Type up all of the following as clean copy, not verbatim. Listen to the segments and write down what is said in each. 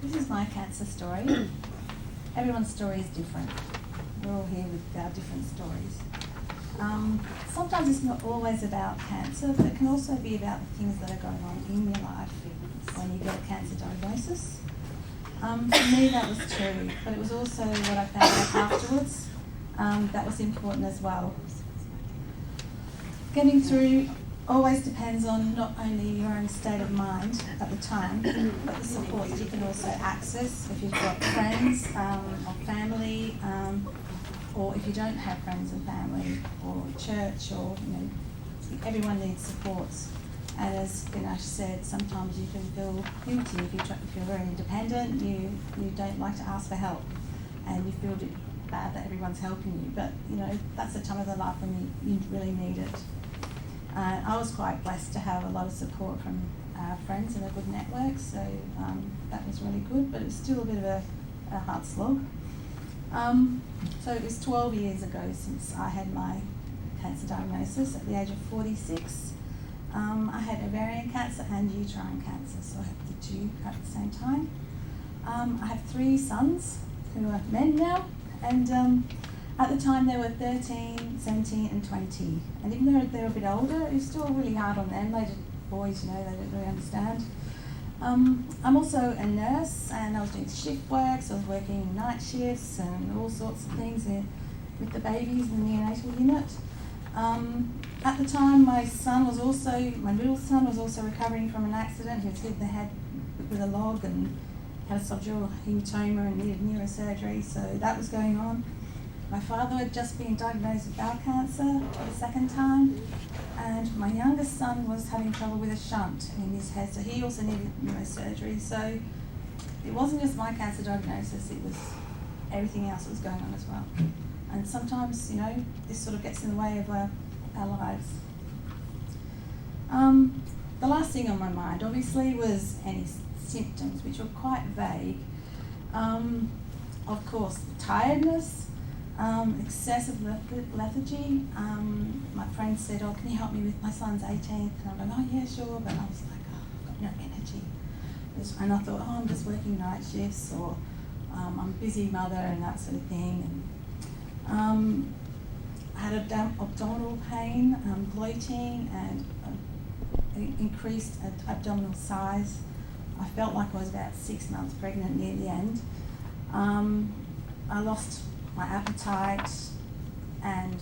This is my cancer story. Everyone's story is different. We're all here with our different stories. Sometimes it's not always about cancer, but it can also be about the things that are going on in your life when you get a cancer diagnosis. For me that was true, but it was also what I found out afterwards that was important as well. Getting through always depends on not only your own state of mind at the time, but the support that you can also access if you've got friends or family, or if you don't have friends and family, or church, or everyone needs supports. And as Ganesh said, sometimes you can feel guilty if you're very independent. You don't like to ask for help, and you feel bad that everyone's helping you. But that's the time of the life when you really need it. I was quite blessed to have a lot of support from friends and a good network, so that was really good, but it was still a bit of a hard slog. So it was 12 years ago since I had my cancer diagnosis at the age of 46. I had ovarian cancer and uterine cancer, so I had the two at the same time. I have 3 sons who are men now, and at the time they were 13, 17 and 20. And even though they were a bit older, it was still really hard on them. They didn't, boys, they didn't really understand. I'm also a nurse, and I was doing shift work, so I was working night shifts and all sorts of things with the babies in the neonatal unit. At the time, my middle son was also recovering from an accident. He was hit in the head with a log and had a subdural hematoma and needed neurosurgery, so that was going on. My father had just been diagnosed with bowel cancer for the second time, and my youngest son was having trouble with a shunt in his head, so he also needed neurosurgery. So it wasn't just my cancer diagnosis, it was everything else that was going on as well. And sometimes, this sort of gets in the way of our lives. The last thing on my mind, obviously, was any symptoms, which were quite vague. Of course, tiredness, excessive lethargy. My friend said, can you help me with my son's 18th? And I'm like, yeah, sure. But I was like, I've got no energy. And I thought, I'm just working night shifts, or I'm a busy mother and that sort of thing. And I had abdominal pain, bloating, and increased abdominal size. I felt like I was about 6 months pregnant near the end. I lost my appetite, and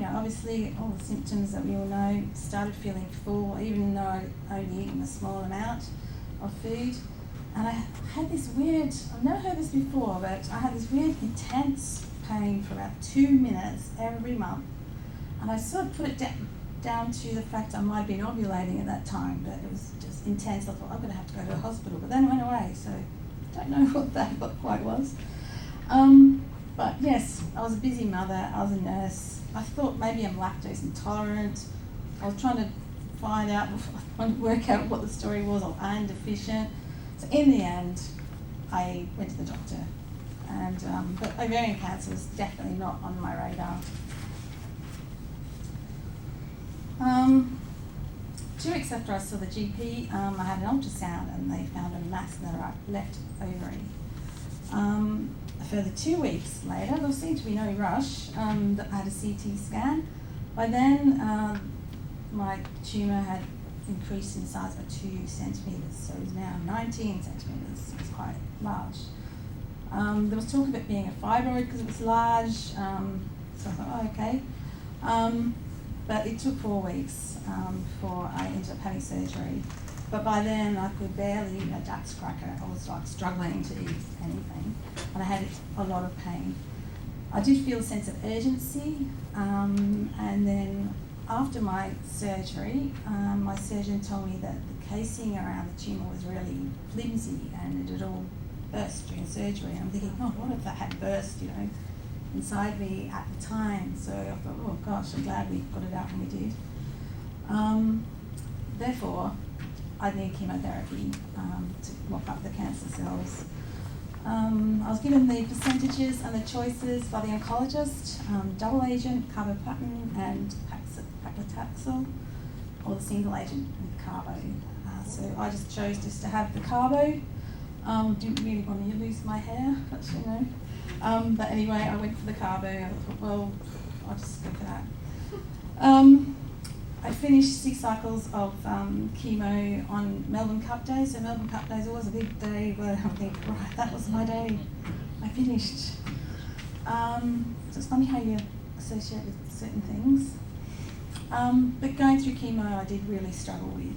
obviously all the symptoms that we all know. Started feeling full, even though I'd only eaten a small amount of food. And I had this weird, I've never heard this before, but I had this weird intense pain for about 2 minutes every month. And I sort of put it down to the fact I might have been ovulating at that time, but it was just intense. I thought, I'm going to have to go to a hospital, but then it went away, so I don't know what that quite was. But yes, I was a busy mother, I was a nurse. I thought maybe I'm lactose intolerant. I was trying to work out what the story was, or iron deficient. So in the end, I went to the doctor. And but ovarian cancer was definitely not on my radar. 2 weeks after I saw the GP, I had an ultrasound, and they found a mass in the left ovary. A further 2 weeks later, there seemed to be no rush, that I had a CT scan. By then, my tumour had increased in size by 2 centimetres, so it was now 19 centimetres. It was quite large. There was talk of it being a fibroid because it was large, so I thought, okay. But it took 4 weeks before I ended up having surgery. But by then I could barely eat a Dutch cracker. I was like struggling to eat anything, and I had a lot of pain. I did feel a sense of urgency, and then after my surgery, my surgeon told me that the casing around the tumour was really flimsy and it had all burst during surgery. And I'm thinking, what if that had burst, inside me at the time? So I thought, oh gosh, I'm glad we got it out when we did. Therefore, I need chemotherapy to lock up the cancer cells. I was given the percentages and the choices by the oncologist, double agent, carboplatin and paclitaxel, or the single agent with carbo. so I just chose to have the carbo. Didn't really want to lose my hair, but you know. But anyway, I went for the carbo. I thought, well, I'll just go for that. I finished 6 cycles of chemo on Melbourne Cup Day. So Melbourne Cup Day is always a big day where I think, right, that was my day. I finished. So it's funny how you associate with certain things. But going through chemo, I did really struggle with.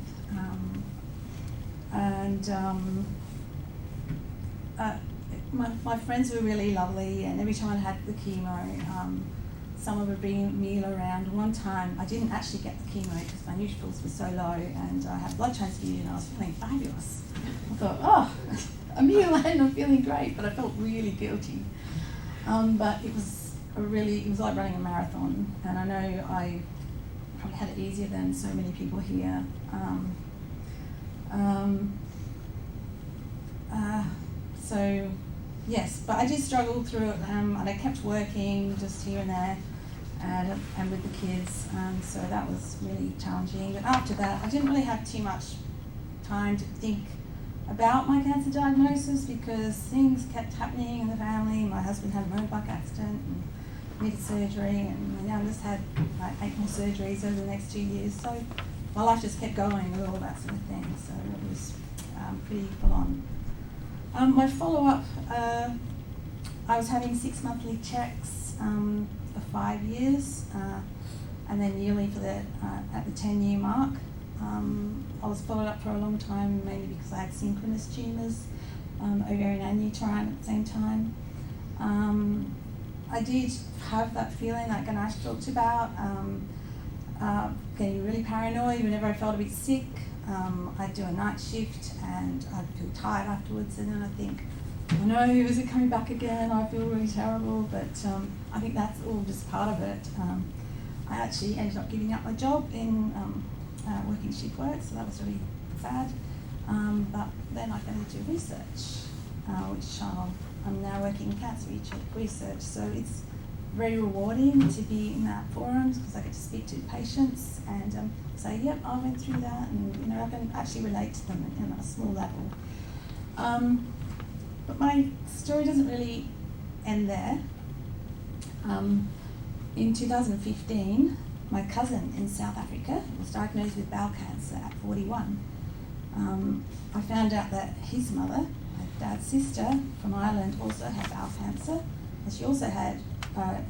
My friends were really lovely, and every time I had the chemo, someone would bring a meal around. One time, I didn't actually get the chemo because my neutrophils were so low, and I had blood transfusion, and I was feeling fabulous. I thought, oh, a meal and I'm feeling great, but I felt really guilty. But it was like running a marathon, and I know I probably had it easier than so many people here. So yes, but I did struggle through it, and I kept working just here and there, and with the kids, so that was really challenging. But after that, I didn't really have too much time to think about my cancer diagnosis because things kept happening in the family. My husband had a motorbike accident and needed surgery, and my youngest had like 8 more surgeries over the next 2 years. So my life just kept going with all that sort of thing. So it was pretty full on. My follow-up, I was having 6 monthly checks for 5 years, and then yearly for at the 10-year mark. I was followed up for a long time, mainly because I had synchronous tumours, ovarian and uterine at the same time. I did have that feeling that Ganesh talked about, getting really paranoid whenever I felt a bit sick. I'd do a night shift and I'd feel tired afterwards, and then I think, oh no, is it coming back again? I feel really terrible, but I think that's all just part of it. I actually ended up giving up my job in working shift work, so that was really sad. But then I got into research, which I'm now working in cancer research, so it's very rewarding to be in that forums because I get to speak to patients and say, yep, I went through that, and you know, I can actually relate to them on a small level. But my story doesn't really end there. In 2015, my cousin in South Africa was diagnosed with bowel cancer at 41. I found out that his mother, my dad's sister from Ireland, also had bowel cancer, and she also had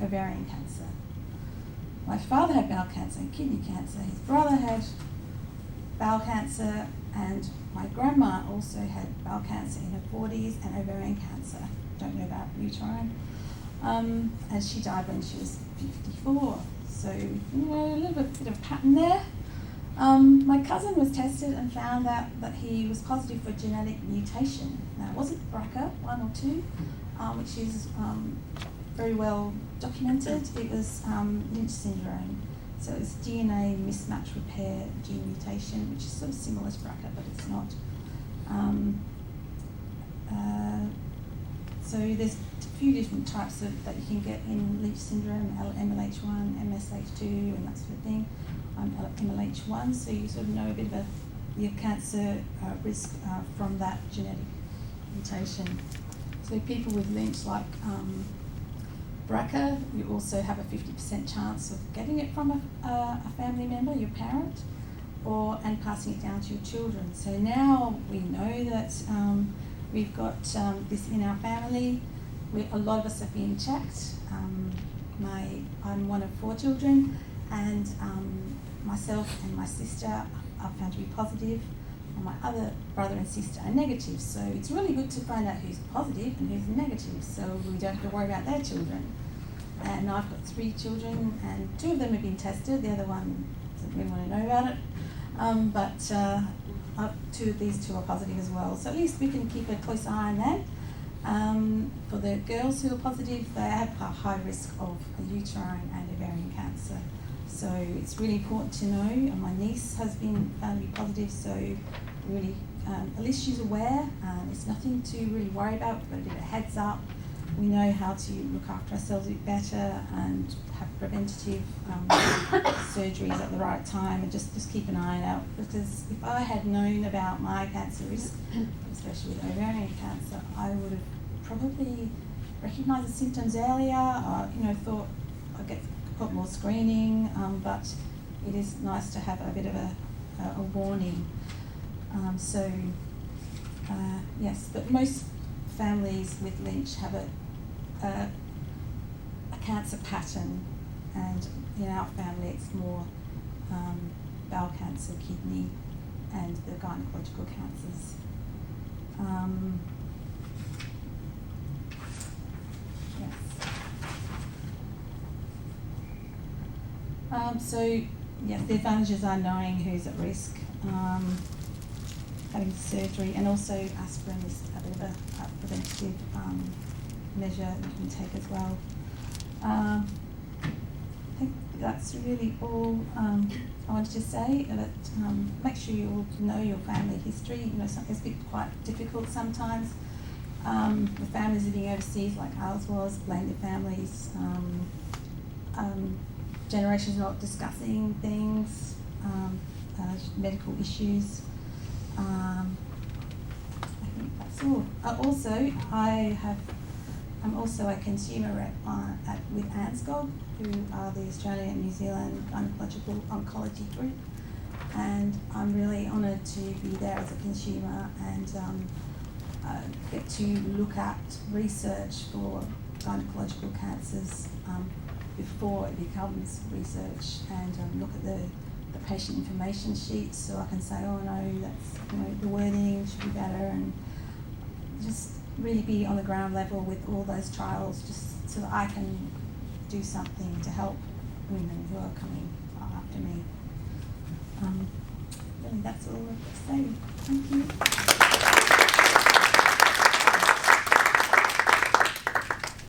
ovarian cancer. My father had bowel cancer and kidney cancer. His brother had bowel cancer, and my grandma also had bowel cancer in her 40s and ovarian cancer. Don't know about uterine. And she died when she was 54. So, you know, a little bit of a pattern there. My cousin was tested and found that he was positive for genetic mutation. Now, it wasn't BRCA 1 or 2, which is very well documented. It was Lynch syndrome. So it's DNA mismatch repair gene mutation, which is sort of similar to BRCA, but it's not. So there's a few different types that you can get in Lynch syndrome, MLH1, MSH2, and that sort of thing. I'm MLH1, so you sort of know a bit about your cancer risk from that genetic mutation. So people with Lynch, like BRCA, you also have a 50% chance of getting it from a family member, your parent, and passing it down to your children. So now we know that we've got this in our family. A lot of us have been checked. I'm one of 4 children, and myself and my sister are found to be positive, and my other brother and sister are negative. So it's really good to find out who's positive and who's negative, so we don't have to worry about their children. And I've got 3 children, and 2 of them have been tested. The other one doesn't really want to know about it. But 2 of these 2 are positive as well. So at least we can keep a close eye on them. For the girls who are positive, they have a high risk of uterine and ovarian cancer. So it's really important to know. And my niece has been found to be positive, so really, at least she's aware. It's nothing to really worry about. We've got to give it a heads up. we know how to look after ourselves a bit better and have preventative surgeries at the right time, and just keep an eye out. Because if I had known about my cancer risk, especially with ovarian cancer, I would have probably recognised the symptoms earlier, or thought I'd got more screening. But it is nice to have a bit of a warning. Yes, but most families with Lynch have a cancer pattern, and in our family it's more bowel cancer, kidney, and the gynecological cancers. Yes, the advantages are knowing who's at risk, having surgery, and also aspirin is a bit of a preventative measure you can take as well. I think that's really all I wanted to say. That make sure you all know your family history. It's quite difficult sometimes with families living overseas, like ours was, blended families. Generations not discussing things, medical issues. I think that's all. I'm also a consumer rep with ANZGOG, who are the Australian and New Zealand Gynecological Oncology Group, and I'm really honoured to be there as a consumer and get to look at research for gynecological cancers before it becomes research, and look at the patient information sheets, so I can say, oh no, that's the wording should be better, and just really be on the ground level with all those trials, just so that I can do something to help women who are coming after me. Really, that's all I've got to say. Thank you.